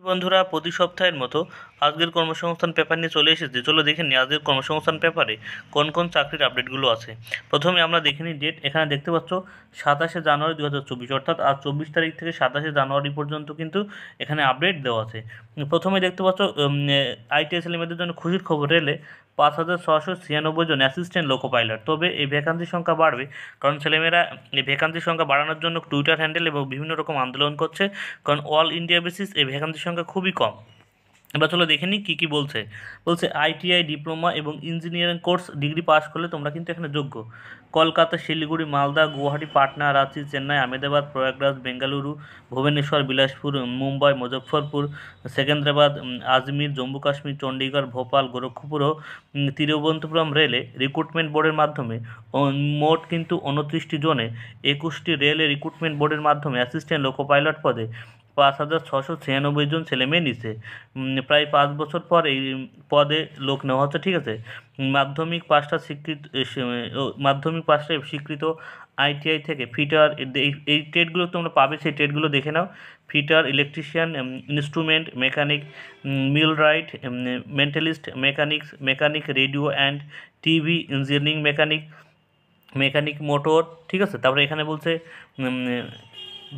বন্ধুরা, প্রতি সপ্তাহের মতো আজকের কর্মসংস্থান পেপার নিয়ে চলে এসেছি। চলো দেখে নিই আজকের কর্মসংস্থান পেপারে কোন কোন চাকরির আপডেটগুলো আছে। প্রথমে আমরা দেখে নিই ডেট। এখানে দেখতে পাচ্ছ 27শে জানুয়ারি 2024, অর্থাৎ আজ 24 তারিখ থেকে 27শে জানুয়ারি পর্যন্ত কিন্তু এখানে আপডেট দেওয়া আছে। প্রথমে দেখতে পাচ্ছ আইটিআই ছেলেমেয়েদের জন্য খুশির খবর, রেলে 5,696 জন অ্যাসিস্ট্যান্ট লোকো পাইলট। তবে এই ভ্যাকান্সির সংখ্যা বাড়বে, কারণ ছেলেমেয়েরা এই ভ্যাকান্সির সংখ্যা বাড়ানোর জন্য টুইটার হ্যান্ডেল এবং বিভিন্ন রকম আন্দোলন করছে, কারণ অল ইন্ডিয়া বেসিস এই ভ্যাকান্সির সংখ্যা খুবই কম। এবার চলো দেখে নিই কী কী বলছে। আইটিআই ডিপ্লোমা এবং ইঞ্জিনিয়ারিং কোর্স ডিগ্রি পাস করলে তোমরা কিন্তু এখানে যোগ্য। কলকাতা, শিলিগুড়ি, মালদা, গুয়াহাটি, পাটনা, রাঁচি, চেন্নাই, আহমেদাবাদ, প্রয়াগরাজ, বেঙ্গালুরু, ভুবনেশ্বর, বিলাসপুর, মুম্বাই, মুজফ্ফরপুর, সেকেন্দ্রাবাদ, আজমির, জম্মু কাশ্মীর, চণ্ডীগড়, ভোপাল, গোরক্ষপুর ও তিরুবনন্তপুরম রেলে রিক্রুটমেন্ট বোর্ডের মাধ্যমে মোট কিন্তু 29টি জনে 21টি রেলে রিক্রুটমেন্ট বোর্ডের মাধ্যমে অ্যাসিস্ট্যান্ট লোকো পাইলট পদে 5,696 জন ছেলেমেয়ে নিচ্ছে। প্রায় 5 বছর পর এই পদে লোক নেওয়া হচ্ছে। ঠিক আছে, মাধ্যমিক পাশটা স্বীকৃত আইটিআই থেকে ফিটার, এই ট্রেডগুলো তোমরা পাবে, সেই ট্রেডগুলো দেখে নাও। Fitter, electrician, instrument mechanic, millwright, mentalist, mechanic radio and TV, engineering mechanic motor. ঠিক আছে, তারপরে এখানে বলছে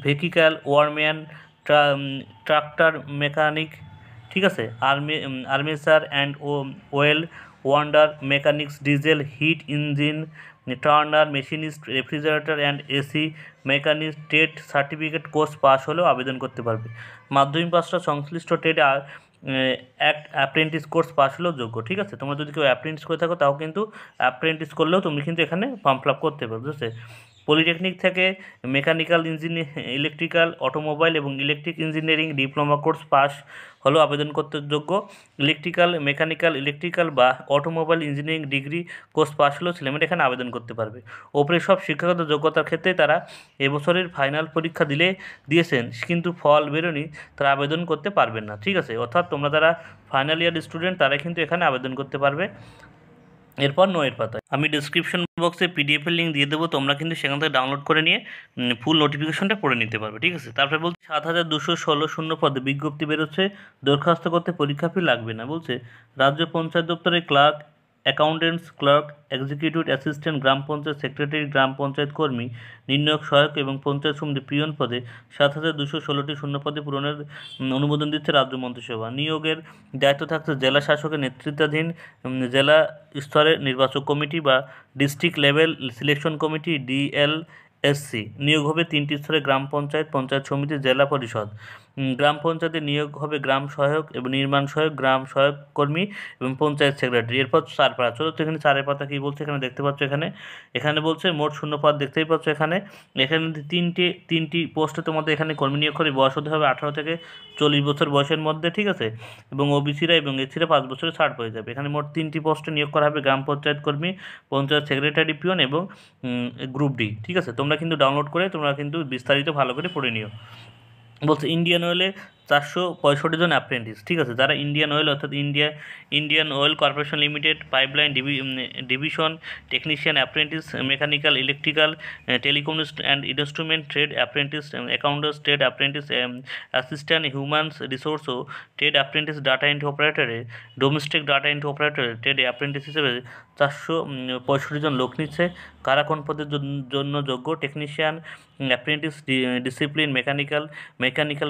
ভেহিক্যাল ওয়ারম্যান, ট্রাক্টর মেকানিক। ঠিক আছে, armature and well wonder mechanics, diesel hit engine Turner, machinist, refrigerator and AC mechanics. Trade certificate course pass হলেও আবেদন করতে পারবে। মাধ্যমিক পাসটা সংশ্লিষ্ট ট্রেডে অ্যাপ্রেন্টিস কোর্স পাস হলেও যোগ্য। ঠিক আছে, তোমরা যদি কেউ অ্যাপ্রেন্টিস করে থাকো তাও কিন্তু অ্যাপ্রেন্টিস করলেও তুমি কিন্তু এখানে ফর্ম ফিল আপ করতে পারবে। বুঝতে, পলিটেকনিক থেকে মেকানিক্যাল ইলেকট্রিক্যাল, অটোমোবাইল এবং electric engineering diploma course pass হলেও আবেদন করতে যোগ্য। ইলেকট্রিক্যাল বা automobile engineering degree course pass হলেও ছেলেমেয়েরা এখানে আবেদন করতে পারবে। ওপরে সব শিক্ষাগত যোগ্যতার ক্ষেত্রে তারা এবছরের ফাইনাল পরীক্ষা দিয়েছেন, কিন্তু ফল বেরোনি, তারা আবেদন করতে পারবেন না। ঠিক আছে, অর্থাৎ তোমরা যারা ফাইনাল ইয়ার স্টুডেন্ট তারা কিন্তু এখানে আবেদন করতে পারবে। এরপর নয়ের পাতায় আমি ডিসক্রিপশন বক্সে পিডিএফের লিঙ্ক দিয়ে দেবো, তোমরা কিন্তু সেখান থেকে ডাউনলোড করে নিয়ে ফুল নোটিফিকেশনটা পড়ে নিতে পারবে। ঠিক আছে, তারপরে 7,216 শূন্য পদে বিজ্ঞপ্তি বেরোচ্ছে, দরখাস্ত করতে পরীক্ষা ফি লাগবে না। রাজ্য পঞ্চায়েত দপ্তরের clerk, accountants clerk, executive assistant, গ্রাম পঞ্চায়েত সেক্রেটারি, গ্রাম পঞ্চায়েত কর্মী, নির্ণায়ক সহায়ক এবং পঞ্চায়েত সমিতি পিয়ন পদে 7,216টি শূন্য পদে পূরণের অনুমোদন দিচ্ছে রাজ্য মন্ত্রিসভা। নিয়োগের দায়িত্ব থাকছে জেলা শাসকের নেতৃত্বাধীন জেলা স্তরের নির্বাচক কমিটি বা ডিস্ট্রিক্ট লেভেল সিলেকশন কমিটি, ডিএলএসসি। নিয়োগ হবে 3টি স্তরে: গ্রাম পঞ্চায়েত, পঞ্চায়েত সমিতি, জেলা পরিষদ। গ্রাম পঞ্চায়েতে নিয়োগ হবে গ্রাম সহায়ক এবং নির্মাণ সহায়ক, গ্রাম সহায়ক কর্মী এবং পঞ্চায়েত সেক্রেটারি। এরপর 4 পাতা। চলো তো এখানে 4 পাতা কী বলছে এখানে দেখতে পাচ্ছ। এখানে বলছে মোট শূন্য পদ দেখতেই পাচ্ছ। এখানে তিনটি পোস্টে তোমাদের এখানে কর্মী নিয়োগ করে বয়স হতে হবে 18 থেকে 40 বছর বয়সের মধ্যে। ঠিক আছে, এবং ওবিসিরা এবং এসিরা 5 বছরের ছাড় পেয়ে যাবে। এখানে মোট 3টি পোস্টে নিয়োগ করা হবে: গ্রাম পঞ্চায়েত কর্মী, পঞ্চায়েত সেক্রেটারি পিয়ন এবং গ্রুপ ডি। ঠিক আছে, তোমরা কিন্তু ডাউনলোড করে তোমরা কিন্তু বিস্তারিত ভালো করে পড়ে নিও। ইন্ডিয়ান অয়েলে 465 জন অ্যাপ্রেন্টিস। ঠিক আছে, যারা ইন্ডিয়ান অয়েল অর্থাৎ Indian Oil Corporation Limited pipeline division technician apprentice, mechanical, electrical, telecommunication and instrument trade apprentice, accountants trade apprentice, assistant humans resource ও ট্রেড অ্যাপ্রেন্টিস, ডাটা এন্ট্রি অপারেটরে, ডোমেস্টিক ডাটা এন্ট্রি অপারেটরে trade apprentice হিসেবে 465 জন লোক নিচ্ছে। কারা কোন পদের জন্য যোগ্য: টেকনিশিয়ান অ্যাপ্রেন্টিস, ডিসিপ্লিন মেকানিক্যাল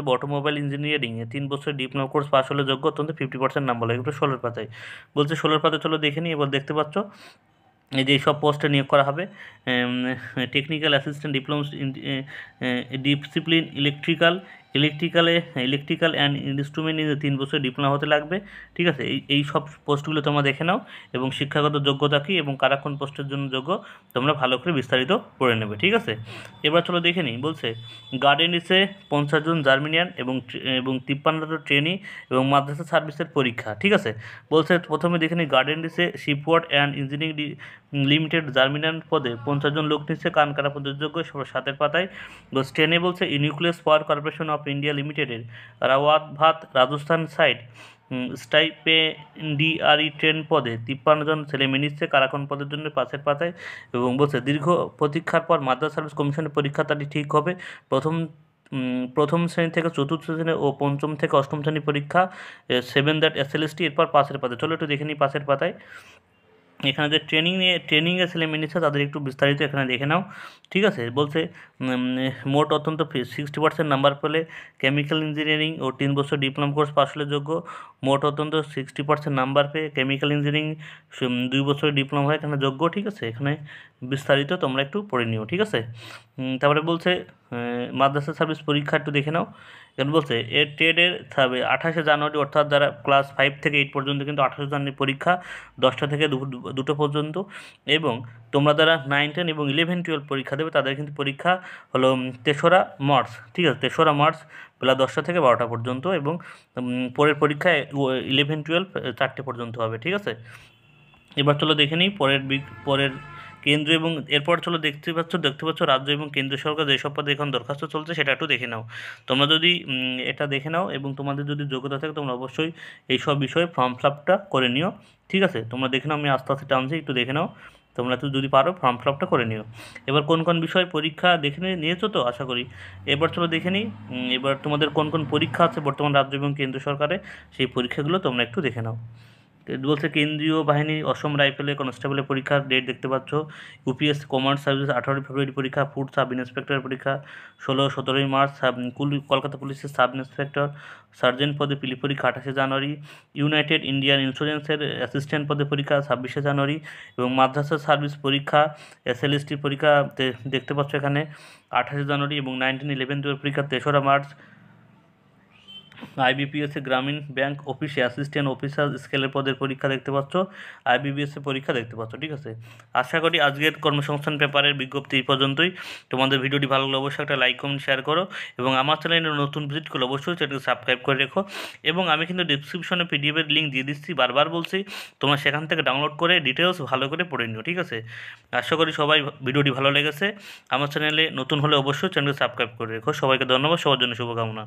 বা অটোমোবাইল ইঞ্জিনিয়ারিং 3 বছরের ডিপ্লোমা কোর্স পাস হলে যোগ্য। অত্যন্ত 50% নাম্বার লাগে। 16 পাতায় 16 পাতায় চলো দেখে নিই। এবার দেখতে পাচ্ছ এই যে সব পোস্টে নিয়োগ করা হবে। Technical assistant diploma discipline electrical and instrument 3 বছর ডিপ্লোমা হতে লাগবে। ঠিক আছে, এই সব পোস্টগুলো তোমরা দেখে নাও এবং শিক্ষাগত যোগ্যতা কী এবং কারা কোন পোস্টের জন্য যোগ্য তোমরা ভালো করে বিস্তারিত পড়ে নেবে। ঠিক আছে, এবার চলো দেখে নিই। গার্ডেনিসে 50 জন জার্মিনিয়ান এবং 53 জন ট্রেনি এবং মাদ্রাসা সার্ভিসের পরীক্ষা। ঠিক আছে, প্রথমে দেখে নিই গার্ডেনিসে শিপওয়ার্ড অ্যান্ড ইঞ্জিনিয়ারিং লিমিটেড জার্মিনিয়ান পদে 50 জন লোক নিচ্ছে। কারা পদের যোগ্য 7 পাতায়। ট্রেনে nucleus power corporation of India লিমিটেডের রাওয়াতভাত রাজস্থান সাইড স্টাইপেন্ডিয়ারি ট্রেন পদে 53 জন ছেলে মেয়ে নিচ্ছে। কারা কোন পদের জন্য 5 পাতায়। এবং দীর্ঘ প্রতীক্ষার পর মাদ্রাসা সার্ভিস কমিশনের পরীক্ষা তারিখ ঠিক হবে। প্রথম প্রথম শ্রেণী থেকে চতুর্থ শ্রেণী ও পঞ্চম থেকে অষ্টম শ্রেণী পরীক্ষা 7 দ্যাট এসএলএসটি। এরপর পাশের পাতায় চলো একটু দেখে নিই পাশের পাতায়। এখানে যে ট্রেনিংয়ে ছেলেমেয়ে নিচ্ছে তাদের একটু বিস্তারিত এখানে দেখে নাও। ঠিক আছে, বলছে মোট অত্যন্ত 60% নাম্বার পেলে কেমিক্যাল ইঞ্জিনিয়ারিং ও 3 বছর ডিপ্লোমা কোর্স পাশ হলে যোগ্য। মোট অত্যন্ত 60% নাম্বার পেয়ে কেমিক্যাল ইঞ্জিনিয়ারিং 2 বছরের ডিপ্লোমা হয় এখানে যোগ্য। ঠিক আছে, এখানে বিস্তারিত তোমরা একটু পড়ে নিও। ঠিক আছে, তারপরে বলছে মাদ্রাসা সার্ভিস পরীক্ষা একটু দেখে নাও। এখানে বলছে এর ট্রেডের 28শে জানুয়ারি অর্থাৎ যারা ক্লাস 5 থেকে 8 পর্যন্ত কিন্তু 28 জানুয়ারি পরীক্ষা 10টা থেকে 2টো পর্যন্ত। এবং তোমরা যারা 9, 10 এবং 11, 12 পরীক্ষা দেবে তাদের কিন্তু পরীক্ষা হলো 3রা মার্চ। ঠিক আছে, 3রা মার্চ বেলা 10টা থেকে 12টা পর্যন্ত। এবং পরের পরীক্ষা 11, 12 4টে পর্যন্ত হবে। ঠিক আছে, এবার চলো দেখে নিই পরের কেন্দ্র এবং এরপর চলো দেখতে পাচ্ছ রাজ্য এবং কেন্দ্র সরকার যেসব পদে এখন দরখাস্ত চলছে সেটা একটু দেখে নাও। তোমরা যদি এটা দেখে নাও এবং তোমাদের যদি যোগ্যতা থাকে তোমরা অবশ্যই এই সব বিষয়ে ফর্ম ফিল আপটা করে নিও। ঠিক আছে, তোমরা দেখে নাও, আমি আস্তে আস্তে টানছি, একটু দেখে নাও। তোমরা তো যদি পারো ফর্ম ফিল আপটা করে নিও। এবার কোন কোন বিষয় পরীক্ষা দেখে নিয়েছো তো আশা করি। এবার চলো দেখে নিই এবার তোমাদের কোন কোন পরীক্ষা আছে বর্তমান রাজ্য এবং কেন্দ্র সরকারে, সেই পরীক্ষাগুলো তোমরা একটু দেখে নাও। বলছে কেন্দ্রীয় বাহিনী অসম রাইফেলে কনস্টেবলের পরীক্ষার ডেট দেখতে পাচ্ছ। ইউপিএসসি কমান্ড সার্ভিস 18 ফেব্রুয়ারি পরীক্ষা। ফুড সাব ইন্সপেক্টরের পরীক্ষা 17 মার্চ। কলকাতা পুলিশের সাব ইন্সপেক্টর সার্জেন্ট পদে পিলি পরীক্ষা 28 জানুয়ারি। ইউনাইটেড ইন্ডিয়ান ইন্স্যুরেন্সের অ্যাসিস্ট্যান্ট পদে পরীক্ষা 26 জানুয়ারি। এবং মাদ্রাসা সার্ভিস পরীক্ষা এসএলএসটির পরীক্ষা দেখতে পাচ্ছ এখানে 28 জানুয়ারি। এবং 19, 11, 12 পরীক্ষা 3রা মার্চ। আইবিপিএসসি গ্রামীণ ব্যাংক অফিসে অ্যাসিস্ট্যান্ট অফিসার স্কেলের পদের পরীক্ষা দেখতে পাচ্ছ। আইবিপিএসসি পরীক্ষা দেখতে পাচ্ছ। ঠিক আছে, আশা করি আজকের কর্মসংস্থান পেপারের বিজ্ঞপ্তি এই পর্যন্তই। তোমাদের ভিডিওটি ভালো লাগলে অবশ্যই একটা লাইক কমেন্ট শেয়ার করো এবং আমার চ্যানেলে নতুন ভিজিট করলে অবশ্যই চ্যানেলকে সাবস্ক্রাইব করে রেখো। এবং আমি কিন্তু ডিসক্রিপশনে পিডিএফের লিঙ্ক দিয়ে দিচ্ছি, বারবার বলছি, তোমরা সেখান থেকে ডাউনলোড করে ডিটেলস ভালো করে পড়ে নিও। ঠিক আছে, আশা করি সবাই ভিডিওটি ভালো লেগেছে। আমার চ্যানেলে নতুন হলে অবশ্যই চ্যানেলকে সাবস্ক্রাইব করে রেখো। সবাইকে ধন্যবাদ, সবার জন্য শুভকামনা।